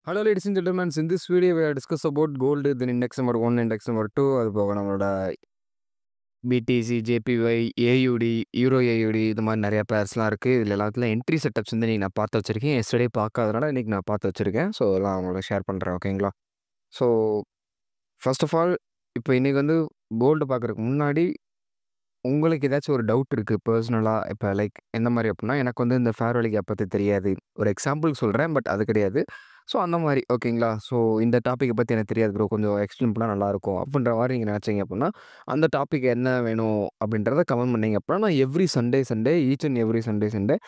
Hello, ladies and gentlemen. In this video, we are discuss about gold, then index number one, index number two. அது போக நம்மளோட BTC, JPY, AUD, Euro AUD இது மாதிரி நிறைய பேர்ஸ்லாம் இருக்குது. இதில் எல்லாத்துலையும் என்ட்ரி செட்டப்ஸ் வந்து நான் பார்த்து வச்சுருக்கேன். எஸ்டர்டே பார்க்காதனால இன்றைக்கி நான் பார்த்து வச்சுருக்கேன். ஸோ எல்லாம் உங்களை ஷேர் பண்ணுறேன். ஓகேங்களா? ஸோ ஃபர்ஸ்ட் ஆஃப் ஆல் இப்போ இன்றைக்கி வந்து கோல்டு பார்க்குறதுக்கு முன்னாடி உங்களுக்கு ஏதாச்சும் ஒரு டவுட் இருக்குது பர்சனலாக. இப்போ லைக் எந்த மாதிரி அப்படின்னா, எனக்கு வந்து இந்த ஃபேர் வேல்யூ கேப் பற்றி தெரியாது. ஒரு எக்ஸாம்பிள் சொல்கிறேன், பட் அது கிடையாது. ஸோ அந்த மாதிரி ஓகேங்களா? ஸோ இந்த டாப்பிக்கை பற்றி எனக்கு தெரியாது ப்ரோ, கொஞ்சம் எக்ஸ்பிளைன் பண்ணால் நல்லாயிருக்கும் அப்படின்ற மாதிரி நீங்கள் நினச்சிங்க அப்படின்னா, அந்த டாபிக் என்ன வேணும் அப்படின்றத கமெண்ட் பண்ணிங்க அப்படின்னா, நான் every Sunday each and every Sunday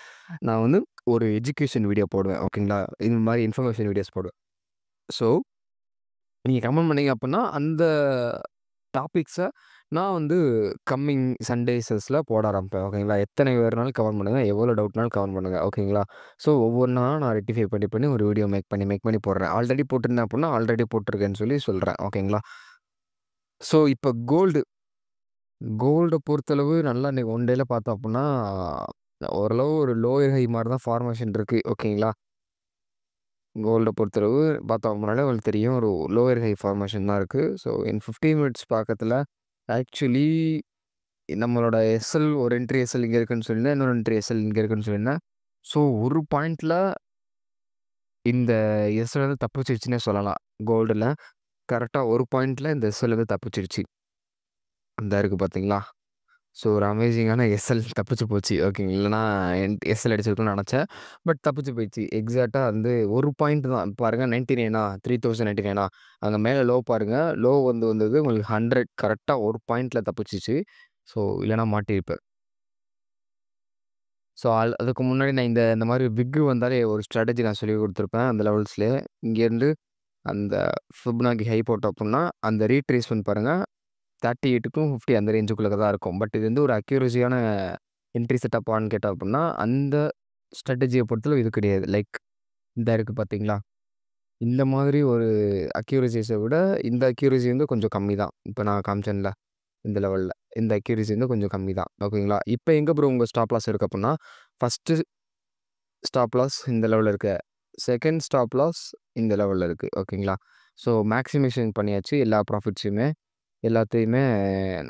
நான் வந்து ஒரு எஜுகேஷன் வீடியோ போடுவேன். ஓகேங்களா? இந்த மாதிரி இன்ஃபர்மேஷன் வீடியோஸ் போடுவேன். ஸோ நீங்கள் கமெண்ட் பண்ணீங்க அப்படின்னா, அந்த டாபிக்ஸை நான் வந்து கம்மிங் சண்டேஸஸில் போட ஆரம்பிப்பேன். ஓகேங்களா? எத்தனை வேறுனாலும் கமெண்ட் பண்ணுங்கள், எவ்வளோ டவுட்னாலும் கமெண்ட் பண்ணுங்கள். ஓகேங்களா? ஸோ ஒவ்வொன்றா நான் ரெக்டிஃபை பண்ணி ஒரு வீடியோ மேக் பண்ணி போடுறேன். ஆல்ரெடி போட்டிருந்தேன் அப்படின்னா, ஆல்ரெடி போட்டிருக்கேன்னு சொல்லி சொல்கிறேன். ஓகேங்களா? ஸோ இப்போ கோல்டை பொறுத்தளவு நல்லா இன்றைக்கி ஒன் டேயில் பார்த்தோம் அப்படின்னா, ஓரளவு ஒரு லோயர் ஹை மாதிரி தான் ஃபார்மேஷன் இருக்குது. ஓகேங்களா? கோல்டை பொறுத்தளவு பார்த்தோம் அப்படின்னாலே உங்களுக்கு தெரியும், ஒரு லோயர் ஹை ஃபார்மேஷன் தான் இருக்குது. ஸோ இன் 15 மினிட்ஸ் பார்க்கறதுல ஆக்சுவலி நம்மளோட எஸ்எல் ஒரு என்ட்ரி எஸ்எல் இங்கே இருக்குன்னு சொல்லியிருந்தேன், இன்னொரு என்ட்ரி எஸ்எல் இங்கே இருக்குன்னு சொல்லியிருந்தேன். ஸோ ஒரு பாயிண்டில் இந்த எஸ்எல் வந்து தப்பிச்சிருச்சுன்னே சொல்லலாம். கோல்டில் கரெக்டாக ஒரு பாயிண்டில் இந்த எஸ்எல் வந்து தப்பிச்சிருச்சு. அந்த இருக்குது பார்த்தீங்களா? ஸோ ஒரு அமேசிங்கான எஸ்எல் தப்பிச்சு போச்சு. ஓகேங்க. இல்லைனா எஸ்எல் அடிச்சிருக்குன்னு நினச்சேன், பட் தப்பிச்சு போயிடுச்சு. எக்ஸாக்டாக வந்து ஒரு பாயிண்ட் தான் பாருங்கள். 99 3099 அங்கே மேலே லோ பாருங்கள். லோ வந்தது உங்களுக்கு 100 கரெக்டாக ஒரு பாயிண்டில் தப்பிச்சிச்சு. ஸோ இல்லைனா மாட்டியிருப்பேன். ஸோ அதுக்கு முன்னாடி நான் இந்த மாதிரி விக்கு வந்தாலே ஒரு ஸ்ட்ராட்டஜி நான் சொல்லி கொடுத்துருப்பேன். அந்த லெவல்ஸ்லேயே இங்கேருந்து அந்த ஃபிபனாக்கி ஹை போட்டோம் அப்படின்னா, அந்த ரீட்ரேஸ்மெண்ட் பாருங்கள் 38க்கும் 50 அந்த ரேஞ்சுக்குள்ளே தான் இருக்கும். பட் இது வந்து ஒரு அக்யூரஸியான என்ட்ரி செட்டப்பான்னு கேட்டோம் அப்படின்னா, அந்த ஸ்ட்ராட்டஜியை பொறுத்தளவு இது கிடையாது. லைக் இந்த இருக்குது பார்த்தீங்களா? இந்த மாதிரி ஒரு அக்யூரஸிஸை விட இந்த அக்யூரஸி வந்து கொஞ்சம் கம்மி தான். இப்போ நான் காமிச்சேன்ல இந்த லெவலில், இந்த அக்யூரஸி வந்து கொஞ்சம் கம்மி தான். ஓகேங்களா? இப்போ எங்கே ப்ரோ உங்கள் ஸ்டாப் லாஸ் இருக்குது அப்படின்னா, ஃபஸ்ட்டு ஸ்டாப் லாஸ் இந்த லெவலில் இருக்குது, செகண்ட் ஸ்டாப் லாஸ் இந்த லெவலில் இருக்குது. ஓகேங்களா? ஸோ மேக்ஸிமைசேஷன் பண்ணியாச்சு எல்லா ப்ராஃபிட்ஸுமே, எல்லாத்தையுமே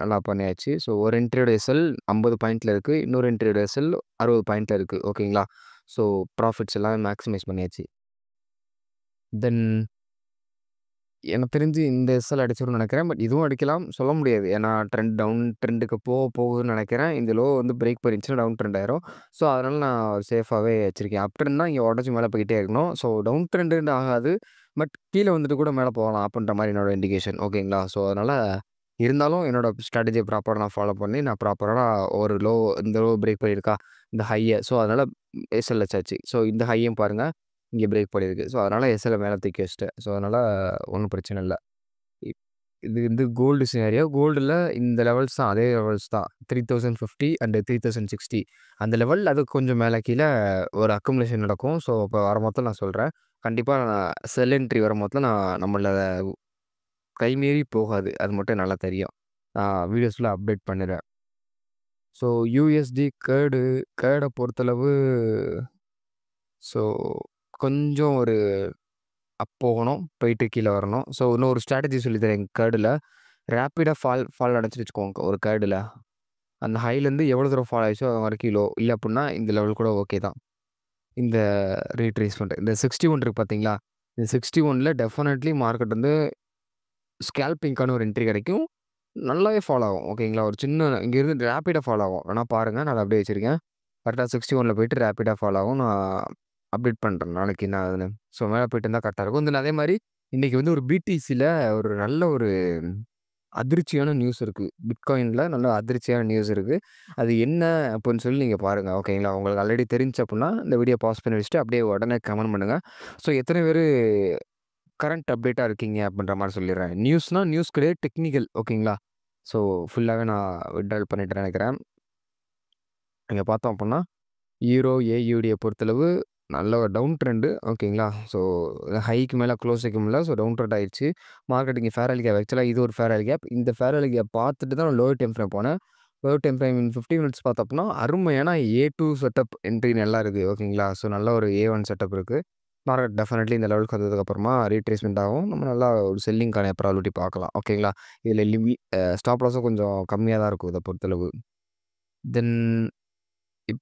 நல்லா பண்ணியாச்சு. ஸோ ஒரு என்ட்ரியோட எஸ்எல் 50 பாயிண்டில் இருக்குது, இன்னொரு என்ட்ரியோட எஸ்எல் 60 பாயிண்டில் இருக்குது. ஓகேங்களா? ஸோ ப்ராஃபிட்ஸ் எல்லாமே மேக்ஸிமைஸ் பண்ணியாச்சு. தென் எனக்கு தெரிஞ்சு இந்த எஸ்எல் அடிச்சிடும்னு நினைக்கிறேன். பட் இதுவும் அடிக்கலாம், சொல்ல முடியாது. ஏன்னா டவுன் ட்ரெண்டுக்கு போகுதுன்னு நினைக்கிறேன். இந்த லோ வந்து பிரேக் பண்ணிடுச்சுன்னா டவுன் ட்ரெண்ட் ஆயிரும். ஸோ அதனால் நான் சேஃபாகவே வச்சுருக்கேன். அப் ட்ரெண்ட் தான் இங்கே உடச்சி மேலே போய்கிட்டே இருக்கணும். ஸோ டவுன் ட்ரெண்டுன்னு ஆகாது, பட் கீழே வந்துட்டு கூட மேலே போகலாம் அப்படின்ற மாதிரி என்னோட இண்டிகேஷன். ஓகேங்களா? ஸோ அதனால் இருந்தாலும் என்னோடய ஸ்ட்ராட்டஜியை ப்ராப்பராக நான் ஃபாலோ பண்ணி நான் ப்ராப்பராக ஒரு இந்த லோ பிரேக் பண்ணியிருக்கா இந்த ஹையை. ஸோ அதனால் எஸ்எல் வச்சாச்சு. ஸோ இந்த ஹையும் பாருங்கள் இங்கே பிரேக் பண்ணியிருக்கு. ஸோ அதனால் எஸ்எல்லை மேலே தூக்கி வச்சுட்டேன். ஸோ அதனால் ஒன்றும் பிரச்சனை இல்லை. இது வந்து கோல்டு சினாரியோ. கோல்டில் இந்த லெவல்ஸ் தான், அதே லெவல்ஸ் தான் 3050 அண்ட் 3060 அந்த லெவல். அது கொஞ்சம் மேலே கீழே ஒரு அக்குமுலேஷன் நடக்கும். ஸோ இப்போ வர மொத்தம் நான் சொல்கிறேன், கண்டிப்பாக நான் செல் என்ட்ரி வர மொத்தம் நம்மள கைமீறி போகாது. அது மட்டும் நல்லா தெரியும். நான் வீடியோஸில் அப்டேட் பண்ணிடுறேன். ஸோ யூஎஸ்டி கேர்டை பொறுத்தளவு ஸோ கொஞ்சம் ஒரு அப் போகணும், போயிட்டு கீழே வரணும். ஸோ இன்னும் ஒரு ஸ்ட்ராட்டஜி சொல்லித்தரேன். கேர்டில் ரேப்பிடாக ஃபால் அடைச்சிட்டு வச்சுக்கோங்க. ஒரு கேர்டில் அந்த ஹைலேருந்து எவ்வளோ தூரம் ஃபால் ஆகிடுச்சோ அது வரைக்கும் லோ இல்லை அப்படின்னா இந்த லெவல் கூட ஓகே தான். இந்த ரீட்ரேஸ்மெண்ட் இந்த 61 இருக்குது பார்த்தீங்களா? இந்த 61ல் டெஃபினெட்லி மார்க்கெட் வந்து ஸ்கேல்பிங்கான ஒரு என்ட்ரி கிடைக்கும். நல்லாவே ஃபால் ஆகும். ஓகேங்களா? ஒரு சின்ன இங்கேருந்து ரேப்பிடாக ஃபால் ஆகும். வேணால் பாருங்கள், நான் அப்படியே வச்சுருக்கேன். கரெக்டாக 61ல் போயிட்டு ரேப்பிடாக ஃபால் ஆகும். நான் அப்டேட் பண்ணுறேன் நாளைக்கு என்ன ஆகுதுன்னு. ஸோ மேலே போயிட்டு இருந்தால் கரெக்டாக இருக்கும். தென் அதே மாதிரி இன்றைக்கி வந்து ஒரு பிடிசியில் ஒரு நல்ல ஒரு அதிர்ச்சியான நியூஸ் இருக்குது. பிட்காயினில் நல்ல அதிர்ச்சியான நியூஸ் இருக்குது. அது என்ன அப்படின்னு சொல்லி நீங்கள் பாருங்கள். ஓகேங்களா? உங்களுக்கு ஆல்ரெடி தெரிஞ்சு அப்படின்னா இந்த வீடியோ பாஸ் பண்ணி வச்சுட்டு அப்படியே உடனே கமெண்ட் பண்ணுங்கள். ஸோ எத்தனை பேர் கரண்ட் அப்டேட்டாக இருக்கீங்க அப்படின்ற மாதிரி சொல்லிடுறேன். நியூஸ் கிடையாது, டெக்னிக்கல். ஓகேங்களா? ஸோ ஃபுல்லாகவே நான் விட்ரால் பண்ணிட்டு நினைக்கிறேன். இங்கே பார்த்தோம் அப்படின்னா ஈரோ ஏயுடியை பொறுத்தளவு நல்ல ஒரு டவுன் ட்ரெண்டு. ஓகேங்களா? ஸோ ஹைக்கு மேலே க்ளோஸ் வைக்க முடியல. ஸோ டவுன் ட்ரெண்ட் ஆயிடுச்சு. மார்க்கெட் இங்கே ஃபேர் வேல்யூ கேப், ஆக்சுவலாக இது ஒரு ஃபேர் வேல்யூ கேப். இந்த ஃபேர் வேல்யூ கேப் பார்த்துட்டு தான் நான் லோவர் டைம் ஃப்ரேம் போனேன். லோவர் டைம் ஃப்ரேம் இன் 50 மினிட்ஸ் பார்த்தோம்னா அருமையான A2 செட்டப் என்ட்ரி நல்லா இருக்குது. ஓகேங்களா? ஸோ நல்ல ஒரு A1 செட்டப் இருக்குது. மார்க்கெட் டெஃபினெட்லி இந்த லெவலுக்கு வந்ததுக்கப்புறமா ரீட்ரேஸ்மென்ட் ஆகும். நம்ம நல்லா ஒரு செல்லிங்க்கான ப்ராபபிலிட்டி பார்க்கலாம். ஓகேங்களா? இதில ஸ்டாப் லாஸும் கொஞ்சம் கம்மியா தான் இருக்கும் இத பொறுத்தளவு. தென்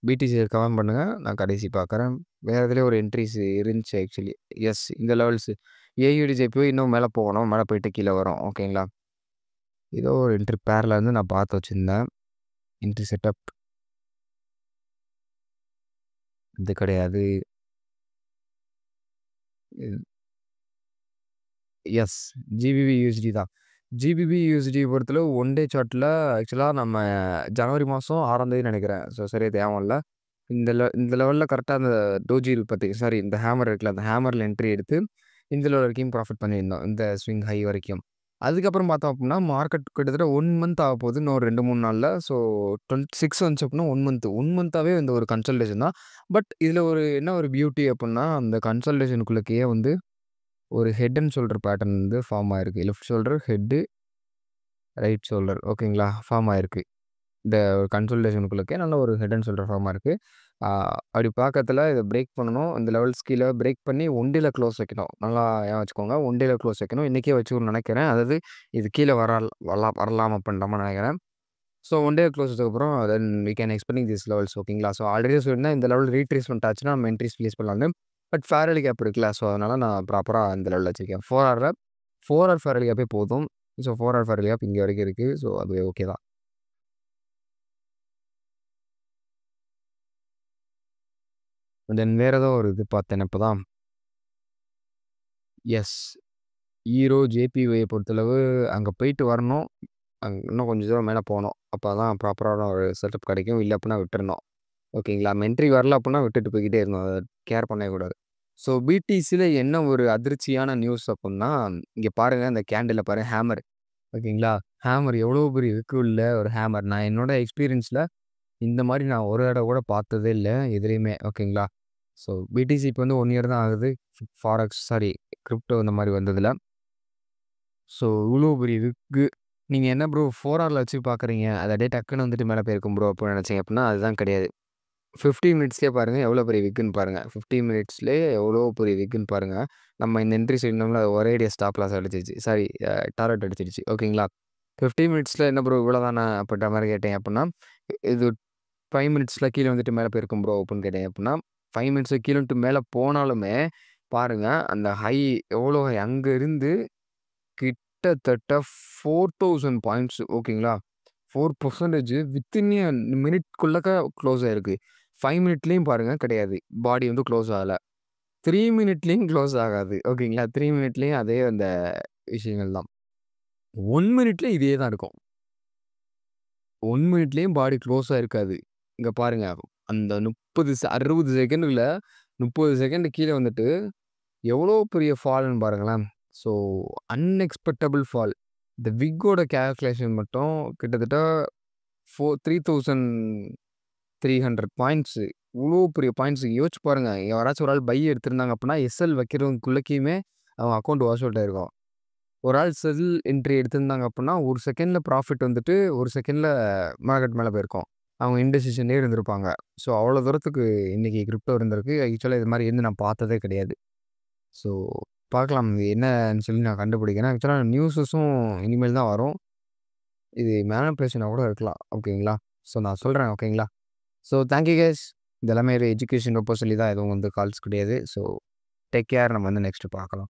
பிடிசி கமெண்ட் பண்ணுங்க. நான் கடைசி பார்க்குறேன். வேற எதுலயும் ஒரு என்ட்ரீஸ் இருந்துச்சு ஆக்சுவலி. எஸ் இந்த லெவல்ஸ் ஏயுடிஜே போய் இன்னும் மேல போகணும். மேல போயிட்டு கீழ வரும். ஓகேங்களா? ஏதோ ஒரு என்ட்ரி பேர்ல இருந்து நான் பார்த்து வச்சிருந்தேன். என்ட்ரி செட்டப் இது கிடையாது. எஸ். ஜிபிபி யூஎஸ்டி தான். ஜிபிபி யூஎஸ்டி பொறுத்தளவு ஒன் டே சார்ட்ல ஆக்சுவலா நம்ம ஜனவரி மாசம் 6ஆம் தேதி நெனைக்கிறேன். சரியா ஞாபகம் இல்ல. இந்த லெவல்ல கரெக்ட்டா அந்த டோஜி பத்தி சாரி இந்த ஹேமர் இருக்குல்ல, அந்த ஹேமர்ல என்ட்ரி எடுத்து இந்த லெவல் வரைக்கும் ப்ராஃபிட் பண்ணியிருந்தோம். இந்த ஸ்விங் ஹை வரைக்கும். அதுக்கப்புறம் பார்த்தோம் அப்டின்னா, மார்க்கெட் கிட்டத்தட்ட 1 மந்த் ஆகப்போகுது. இன்னும் ஒரு 2, 3 நாள்ல. ஸோ 26 வந்துச்சு அப்டின்னா 1 மந்த். 1 மந்த்தாவே இந்த ஒரு கன்சல்டேஷன் தான். பட் இதுல என்ன ஒரு பியூட்டி அப்டின்னா, அந்த கன்சல்டேஷனுக்குள்ளக்கயே வந்து ஒரு ஹெட் அண்ட் ஷோல்டர் பேட்டர்ன் வந்து ஃபார்ம் ஆயிருக்கு. Left shoulder, head, right shoulder ஓகேங்களா? ஃபார்ம் ஆயிருக்கு. இந்த கன்சல்டேஷனுக்குள்ளக்கே நல்ல ஒரு ஹெட் அண்ட் ஷோல்டர் ஃபார்ம் ஆயிருக்கு. ஆ அப்படி பார்க்கத்துல இத பிரேக் பண்ணணும். இந்த லெவல்ஸ் கீழ பிரேக் பண்ணி ஒன் டேல க்ளோஸ் வைக்கணும். நல்லா ஞாபகம் வச்சுக்கோங்க. ஒன் டேல க்ளோஸ் வைக்கணும். இன்னைக்கே வச்சுக்கணும்னு நெனைக்கிறேன். அதாவது இது கீழ வரலாம் அப்படின்ற மாரி நெனைக்கிறேன். ஸோ ஒன் டே க்ளோஸ் ஆனதுக்கப்புறம் then we can expecting this levels ஓகேங்களா? ஸோ ஆல்ரெடி சொல்லியிருந்தேன் இந்த லெவல் ரீட்ரேஸ்மென்ட் ஆச்சுன்னா நம்ம என்ட்ரீஸ் பிளேஸ் பண்ணலாம்னு. பட் ஃபேர் கேப் இருக்குல்ல. ஸோ அதனால நான் ப்ராப்பரா இந்த லெவல்ல வச்சிருக்கேன். 4 ஹவர் ஃபேர் கேப்பே போதும். ஸோ 4 ஹவர் ஃபேர் கேப் இங்க வரைக்கும் இருக்கு. ஸோ அது ஓகே தான். தென் வேற ஏதோ ஒரு இது பார்த்தேன் இப்பதான். எஸ். ஈரோ, ஜேபிஒய்ய பொறுத்தளவு அங்க போயிட்டு வரணும். இன்னும் கொஞ்சம் தூரம் மேல போணும். அப்பதான் ப்ராப்பரான ஒரு செட்டப் கிடைக்கும். இல்ல அப்டின்னா விட்டுறணும். ஓகேங்களா? என்ட்ரி வரல அப்டின்னா விட்டுட்டு போய்க்கிட்டே இருக்கணும். அத கேர் பண்ணவே கூடாது. ஸோ பிடிசில என்ன ஒரு அதிர்ச்சியான நியூஸ் அப்டின்னா, இங்க பாருங்க இந்த கேண்டில்ல பாருங்க ஹேமர். ஓகேங்களா? ஹேமர் எவ்வளோ பெரிய விக்கு உள்ள ஒரு ஹேமர். நான் என்னோட எக்ஸ்பீரியன்ஸ்ல இந்த மாரி நான் ஒரு தடவ கூட பார்த்ததே இல்ல. எதுலயுமே ஓகேங்களா? ஸோ பிடிசி இப்ப வந்து 1 இயர் தான் ஆகுது. ஃபாரெக்ஸ் சாரி கிரிப்டோ இந்த மாரி வந்ததுல. ஸோ இவ்ளோ பெரிய விக்கு. நீங்க என்ன ப்ரோ 4 ஹார்ல வச்சு பார்க்குறீங்க. அது அப்படியே டக்குனு வந்துட்டு மேல போயிருக்கும் ப்ரோ அப்டின்னு நெனச்சீங்க அப்டின்னா, அதுதான் கிடையாது. 15 மினிட்ஸ்லயே பாருங்க எவ்வளோ பெரிய விக்குன்னு பாருங்க. 15 மினிட்ஸ்லயே எவ்வளோ பெரிய விக்குன்னு பாருங்க. நம்ம இந்த என்ட்ரி சொல்லியிருந்தோம்ல ஒரேடியா ஸ்டாப் லாஸ் அடிச்சிருச்சு. சாரி டார்கெட் அடிச்சிருச்சு. ஓகேங்களா? 15 மினிட்ஸ்ல என்ன ப்ரோ இவ்வளோ தானா அப்படின்ற மாரி கேட்டீங்க அப்டின்னா, இது 5 மினிட்ஸ்ல கீழ வந்துட்டு மேல போயிருக்கும் ப்ரோ அப்டின்னு கேட்டீங்க அப்டின்னா, 5 மினிட்ஸ்ல கீழ வந்துட்டு மேல போனாலுமே பாருங்க, அந்த ஹை எவ்வளோ அங்க இருந்து கிட்டத்தட்ட 4000 பாயிண்ட்ஸ் ஓகேங்களா? 4% வித்தின் எ மினிட்குள்ளக்க க்ளோஸ் ஆயிருக்கு. 5 மினிட்லயும் பாருங்க கிடையாது. பாடி வந்து க்ளோஸ் ஆகல. 3 மினிட்லயும் க்ளோஸ் ஆகாது. ஓகேங்களா? 3 மினிட்லயும் அதே அந்த விஷயங்கள் தான். 1 மினிட்ல இதே தான் இருக்கும். 1 மினிட்லயும் பாடி க்ளோஸா இருக்காது. இங்க பாருங்க. அந்த 60 செகண்டுல 30 செகண்ட் கீழ வந்துட்டு எவ்வளோ பெரிய ஃபால்ன்னு பாருங்களேன். So unexpectable fall. இந்த விக்கோட கால்குலேஷன் மட்டும் கிட்டத்தட்ட 3300 பாயிண்ட்ஸ். இவ்ளோ பெரிய பாயிண்ட்ஸ் யோசிச்சு பாருங்க. யாராச்சும் ஒரு ஆள் பை எடுத்திருந்தாங்க அப்டின்னா, எஸ்எல் வைக்கிறவங்களுக்குள்ளயுமே அவங்க அக்கவுண்ட் வாஷ் அவுட் ஆயிருக்கும். ஒரு ஆள் செல் என்ட்ரி எடுத்திருந்தாங்க அப்டின்னா, 1 செகண்ட்ல ப்ராஃபிட் வந்துட்டு 1 செகண்ட்ல மார்க்கெட் மேல போயிருக்கும். அவங்க இன்டெசிஷன்லயே இருந்திருப்பாங்க. ஸோ அவ்வளோ தூரத்துக்கு இன்னைக்கு கிரிப்டோ இருந்திருக்கு. ஆக்சுவலா இது மாரி இருந்து நான் பார்த்ததே கிடையாது. ஸோ பார்க்கலாம். இது என்னன்னு சொல்லி நான் கண்டுபிடிக்கிறேன். ஆக்சுவலா நியூஸஸும் இனிமேல் தான் வரும். இது மேனிபுலேஷனா கூட இருக்கலாம். ஓகேங்களா? ஸோ நான் சொல்றேன். ஓகேங்களா? So thank you guys. இது எல்லாமே ஒரு எஜுகேஷன் பர்ப்பஸ் சொல்லி தான் எதுவும் வந்து கால்ஸ் கிடையாது. So take care. நம்ம வந்து நெக்ஸ்ட் பார்க்கலாம்.